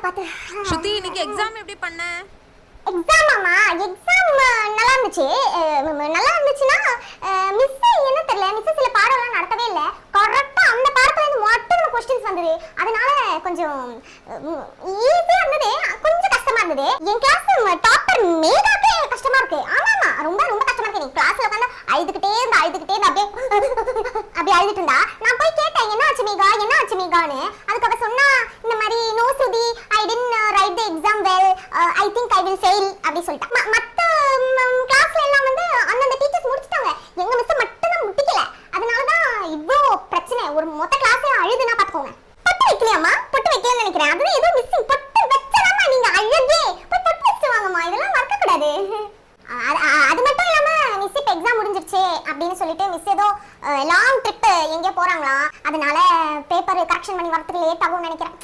பாத்து. ஸ்ருதி இன்னைக்கு எக்ஸாம் எப்படி பண்ண? எக்ஸாமாமா எக்ஸாம் நல்லா இருந்துச்சு. நல்லா இருந்துச்சுன்னா மிஸ் என்ன தெரியல, மிஸ் சில பாடம்லாம் நடத்தவே இல்லை. கரெக்டா அந்த பாடத்துல இருந்து மட்டும் கொஸ்டின்ஸ் வந்தது. அதனால கொஞ்சம் ஈஸியா இருந்தது, கொஞ்சம் கஷ்டமா இருந்தது. என் கிளாஸ் டாப்பர் மேகாக்கே கஷ்டமா இருக்கு. ஆமாமா ரொம்ப ரொம்ப கஷ்டமா இருக்கு. நீ கிளாஸ்ல உட்காந்து அழுதுகிட்டே இருந்தா அப்படியே அழுதுட்டு இருந்தா. நான் போய் கேட்டேன், என்ன ஆச்சு மேகா, என்ன ஆச்சு மேகான்னு. அதுக்கப்புறம் சொன்னா இந்த மாதிரி நோ சுதி, I didn't write the exam well, I think I will fail அப்படி சொல்லிட்டா. மத்த கிளாஸ்ல எல்லாம் வந்து அந்தந்த டீச்சர்ஸ் முடிச்சிட்டாங்க, எங்க மிஸ் மட்டும் தான் முடிக்கல. அதனால தான் இவ்ளோ பிரச்சனை. ஒரு மொத்த கிளாஸே அழுதுனா பாத்துக்கோங்க. பொட்டு வைக்கலையாமா? பொட்டு வைக்கலன்னு நினைக்கிறேன். அதுதான் ஏதோ மிஸ்ஸிங். பொட்டு வச்சலாமா நீங்க? அழகே போய் பொட்டு வச்சு வாங்கம்மா, இதெல்லாம் மறக்க கூடாது. அது மட்டும் இல்லாம மிஸ் இப்ப எக்ஸாம் முடிஞ்சிருச்சு அப்படின்னு சொல்லிட்டு மிஸ் ஏதோ லாங் ட்ரிப் எங்கேயோ போறாங்களா, அதனால பேப்பர் கரெக்ஷன் பண்ணி வரதுக்கு லேட் ஆகும்னு நினைக்கிறேன்.